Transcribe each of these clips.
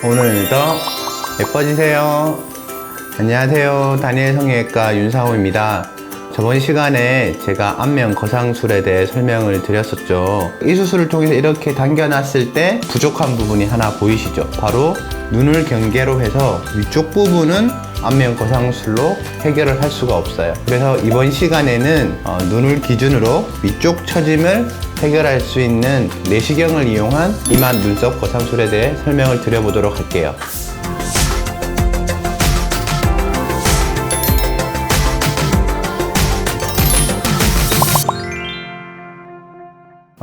오늘도 예뻐지세요. 안녕하세요. 다니엘 성형외과 윤상호입니다. 저번 시간에 제가 안면 거상술에 대해 설명을 드렸었죠. 이 수술을 통해서 이렇게 당겨놨을 때 부족한 부분이 하나 보이시죠? 바로 눈을 경계로 해서 위쪽 부분은 안면 거상술로 해결을 할 수가 없어요. 그래서 이번 시간에는 눈을 기준으로 위쪽 처짐을 해결할 수 있는 내시경을 이용한 이마 눈썹 거상술에 대해 설명을 드려보도록 할게요.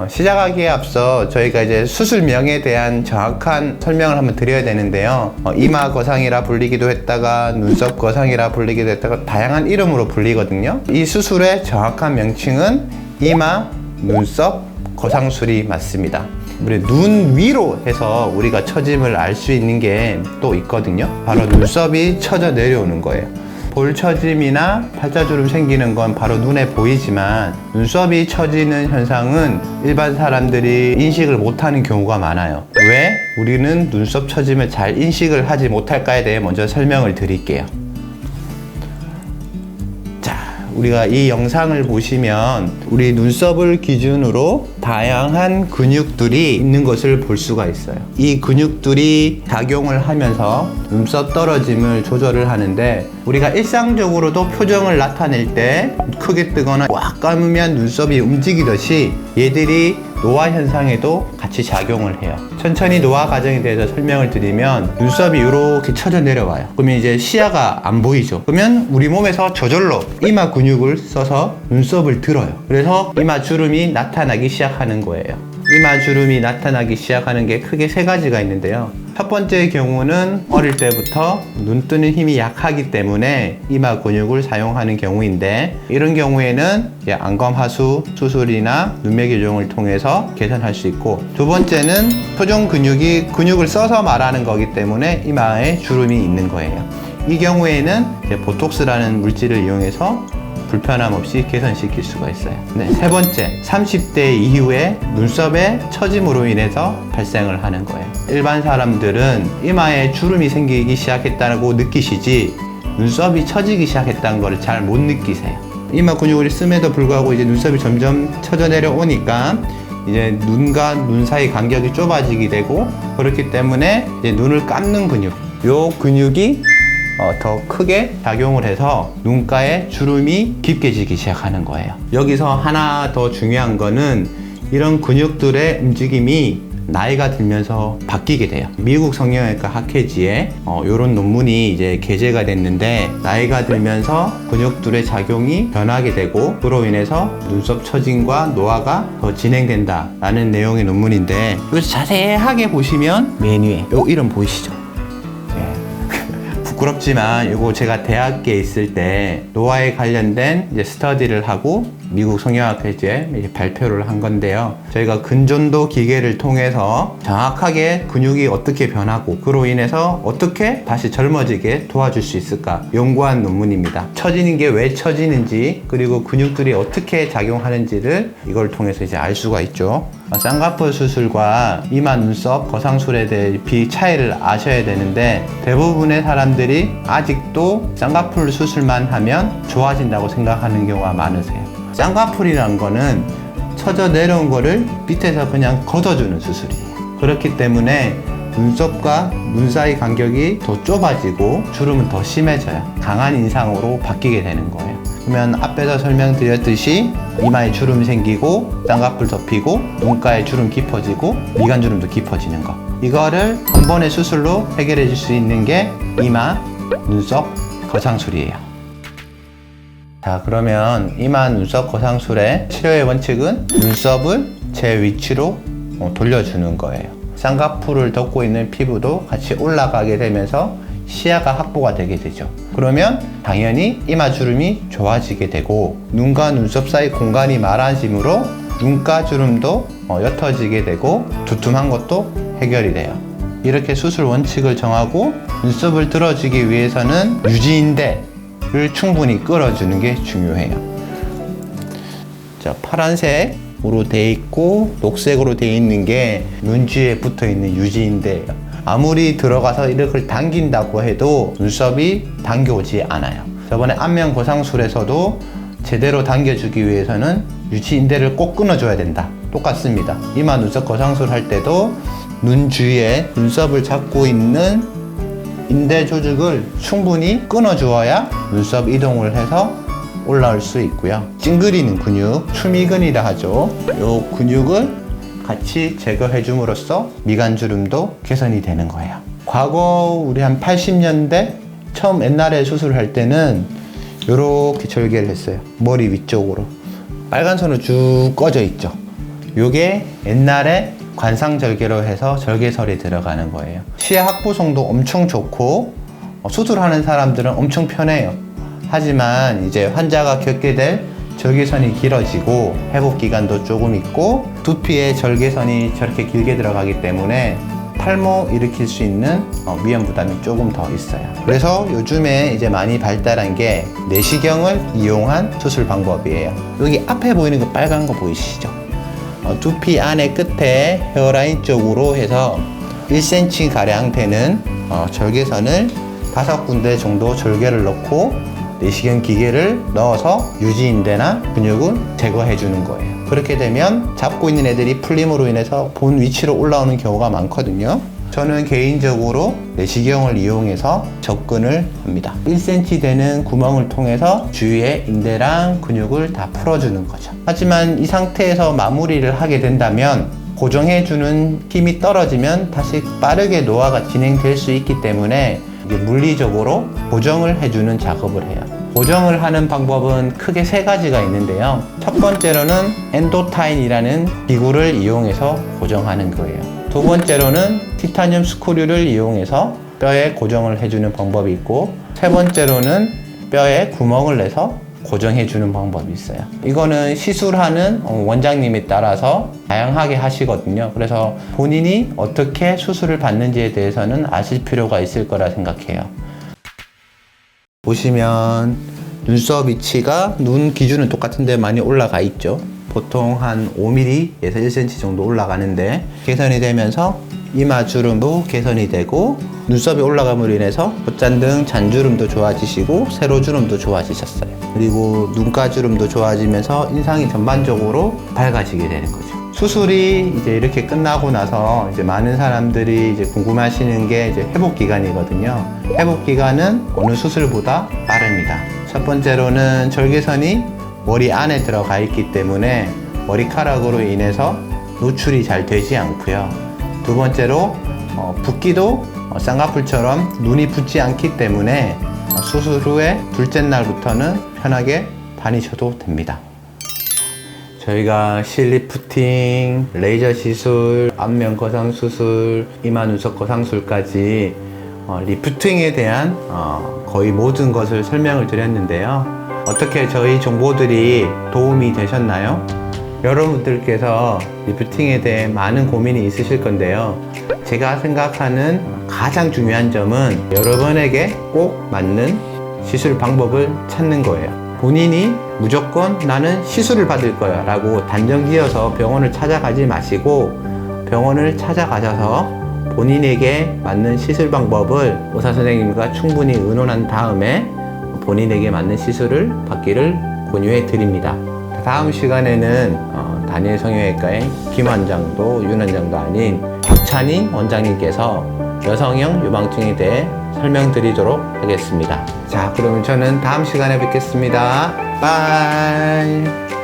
시작하기에 앞서 저희가 이제 수술명에 대한 정확한 설명을 한번 드려야 되는데요. 이마 거상이라 불리기도 했다가 눈썹 거상이라 불리기도 했다가 다양한 이름으로 불리거든요. 이 수술의 정확한 명칭은 이마 눈썹 거상술이 맞습니다. 우리 눈 위로 해서 우리가 처짐을 알 수 있는 게 또 있거든요. 바로 눈썹이 처져 내려오는 거예요. 볼 처짐이나 팔자주름 생기는 건 바로 눈에 보이지만 눈썹이 처지는 현상은 일반 사람들이 인식을 못하는 경우가 많아요. 왜 우리는 눈썹 처짐을 잘 인식을 하지 못할까에 대해 먼저 설명을 드릴게요. 우리가 이 영상을 보시면 우리 눈썹을 기준으로 다양한 근육들이 있는 것을 볼 수가 있어요. 이 근육들이 작용을 하면서 눈썹 떨어짐을 조절을 하는데, 우리가 일상적으로도 표정을 나타낼 때 크게 뜨거나 꽉 감으면 눈썹이 움직이듯이 얘들이 노화 현상에도 같이 작용을 해요. 천천히 노화 과정에 대해서 설명을 드리면 눈썹이 이렇게 처져 내려와요. 그러면 이제 시야가 안 보이죠. 그러면 우리 몸에서 저절로 이마 근육을 써서 눈썹을 들어요. 그래서 이마 주름이 나타나기 시작하는 거예요. 이마 주름이 나타나기 시작하는 게 크게 세 가지가 있는데요. 첫 번째 경우는 어릴 때부터 눈 뜨는 힘이 약하기 때문에 이마 근육을 사용하는 경우인데, 이런 경우에는 이제 안검하수 수술이나 눈매 교정을 통해서 개선할 수 있고, 두 번째는 표정 근육이 근육을 써서 말하는 거기 때문에 이마에 주름이 있는 거예요. 이 경우에는 이제 보톡스라는 물질을 이용해서 불편함 없이 개선시킬 수가 있어요. 세 번째, 30대 이후에 눈썹의 처짐으로 인해서 발생을 하는 거예요. 일반 사람들은 이마에 주름이 생기기 시작했다고 느끼시지 눈썹이 처지기 시작했다는 걸 잘 못 느끼세요. 이마 근육을 씀에도 불구하고 이제 눈썹이 점점 처져 내려오니까 이제 눈과 눈 사이 간격이 좁아지게 되고, 그렇기 때문에 이제 눈을 감는 근육, 요 근육이 더 크게 작용을 해서 눈가에 주름이 깊게 지기 시작하는 거예요. 여기서 하나 더 중요한 거는 이런 근육들의 움직임이 나이가 들면서 바뀌게 돼요. 미국 성형외과 학회지에 이런 논문이 이제 게재가 됐는데, 나이가 들면서 근육들의 작용이 변하게 되고 그로 인해서 눈썹 처짐과 노화가 더 진행된다 라는 내용의 논문인데, 이거 자세하게 보시면 메뉴에 요 이름 보이시죠? 부끄럽지만 이거 제가 대학교에 있을 때 노화에 관련된 이제 스터디를 하고 미국 성형학회지에 발표를 한 건데요. 저희가 근전도 기계를 통해서 정확하게 근육이 어떻게 변하고 그로 인해서 어떻게 다시 젊어지게 도와줄 수 있을까 연구한 논문입니다. 처지는 게 왜 처지는지, 그리고 근육들이 어떻게 작용하는지를 이걸 통해서 이제 알 수가 있죠. 쌍꺼풀 수술과 이마 눈썹 거상술에 대해 차이를 아셔야 되는데, 대부분의 사람들이 아직도 쌍꺼풀 수술만 하면 좋아진다고 생각하는 경우가 많으세요. 쌍꺼풀이라는 거는 처져 내려온 거를 밑에서 그냥 걷어주는 수술이에요. 그렇기 때문에 눈썹과 눈 사이 간격이 더 좁아지고 주름은 더 심해져요. 강한 인상으로 바뀌게 되는 거예요. 그러면 앞에서 설명드렸듯이 이마에 주름 생기고 쌍꺼풀 덮이고 눈가에 주름 깊어지고 미간 주름도 깊어지는 거, 이거를 한 번의 수술로 해결해 줄 수 있는 게 이마 눈썹 거상술이에요. 자, 그러면 이마 눈썹 거상술의 치료의 원칙은 눈썹을 제 위치로 돌려주는 거예요. 쌍꺼풀을 덮고 있는 피부도 같이 올라가게 되면서 시야가 확보가 되게 되죠. 그러면 당연히 이마 주름이 좋아지게 되고, 눈과 눈썹 사이 공간이 많아지므로 눈가 주름도 옅어지게 되고 두툼한 것도 해결이 돼요. 이렇게 수술 원칙을 정하고 눈썹을 들어주기 위해서는 유지인대를 충분히 끌어주는 게 중요해요. 자, 파란색으로 돼 있고 녹색으로 돼 있는 게 눈 뒤에 붙어 있는 유지인대예요. 아무리 들어가서 이렇게 당긴다고 해도 눈썹이 당겨오지 않아요. 저번에 안면 거상술에서도 제대로 당겨주기 위해서는 유지인대를 꼭 끊어줘야 된다. 똑같습니다. 이마 눈썹 거상술 할 때도 눈 주위에 눈썹을 잡고 있는 인대 조직을 충분히 끊어주어야 눈썹 이동을 해서 올라올 수 있고요. 찡그리는 근육, 추미근이라 하죠. 이 근육을 같이 제거해 줌으로써 미간주름도 개선이 되는 거예요. 과거 우리 한 80년대 처음 옛날에 수술할 때는 이렇게 절개를 했어요. 머리 위쪽으로 빨간 선으로 쭉 꺼져 있죠. 요게 옛날에 관상절개로 해서 절개설이 들어가는 거예요. 시야 확보성도 엄청 좋고 수술하는 사람들은 엄청 편해요. 하지만 이제 환자가 겪게 될 절개선이 길어지고 회복 기간도 조금 있고 두피에 절개선이 저렇게 길게 들어가기 때문에 탈모 일으킬 수 있는 위험 부담이 조금 더 있어요. 그래서 요즘에 이제 많이 발달한 게 내시경을 이용한 수술 방법이에요. 여기 앞에 보이는 거 빨간 거 보이시죠? 두피 안에 끝에 헤어라인 쪽으로 해서 1cm 가량 되는 절개선을 5군데 정도 절개를 넣고 내시경 기계를 넣어서 유지인대나 근육을 제거해 주는 거예요. 그렇게 되면 잡고 있는 애들이 풀림으로 인해서 본 위치로 올라오는 경우가 많거든요. 저는 개인적으로 내시경을 이용해서 접근을 합니다. 1cm 되는 구멍을 통해서 주위에 인대랑 근육을 다 풀어주는 거죠. 하지만 이 상태에서 마무리를 하게 된다면 고정해주는 힘이 떨어지면 다시 빠르게 노화가 진행될 수 있기 때문에 물리적으로 고정을 해주는 작업을 해요. 고정을 하는 방법은 크게 3가지가 있는데요. 첫 번째로는 엔도타인이라는 기구를 이용해서 고정하는 거예요. 두 번째로는 티타늄 스크류를 이용해서 뼈에 고정을 해주는 방법이 있고, 세 번째로는 뼈에 구멍을 내서 고정해주는 방법이 있어요. 이거는 시술하는 원장님에 따라서 다양하게 하시거든요. 그래서 본인이 어떻게 수술을 받는지에 대해서는 아실 필요가 있을 거라 생각해요. 보시면 눈썹 위치가 눈 기준은 똑같은데 많이 올라가 있죠. 보통 한 5mm에서 1cm 정도 올라가는데 개선이 되면서 이마주름도 개선이 되고 눈썹이 올라감으로 인해서 콧잔등 잔주름도 좋아지시고 세로주름도 좋아지셨어요. 그리고 눈가주름도 좋아지면서 인상이 전반적으로 밝아지게 되는 거죠. 수술이 이제 이렇게 끝나고 나서 이제 많은 사람들이 이제 궁금해하시는 게 이제 회복 기간이거든요. 회복 기간은 어느 수술보다 빠릅니다. 첫 번째로는 절개선이 머리 안에 들어가 있기 때문에 머리카락으로 인해서 노출이 잘 되지 않고요. 두 번째로 붓기도 쌍꺼풀처럼 눈이 붓지 않기 때문에 수술 후에 둘째 날부터는 편하게 다니셔도 됩니다. 저희가 실리프팅, 레이저 시술, 안면 거상 수술, 이마 눈썹 거상술까지 리프팅에 대한 거의 모든 것을 설명을 드렸는데요. 어떻게 저희 정보들이 도움이 되셨나요? 여러분들께서 리프팅에 대해 많은 고민이 있으실 건데요. 제가 생각하는 가장 중요한 점은 여러분에게 꼭 맞는 시술 방법을 찾는 거예요. 본인이 무조건 나는 시술을 받을 거야 라고 단정 지어서 병원을 찾아가지 마시고 병원을 찾아가셔서 본인에게 맞는 시술 방법을 의사 선생님과 충분히 의논한 다음에 본인에게 맞는 시술을 받기를 권유해 드립니다. 다음 시간에는 다니엘 성형외과의 김 원장도 윤 원장도 아닌 박찬희 원장님께서 여성형 유방증에 대해 설명드리도록 하겠습니다. 자, 그러면 저는 다음 시간에 뵙겠습니다. 바이.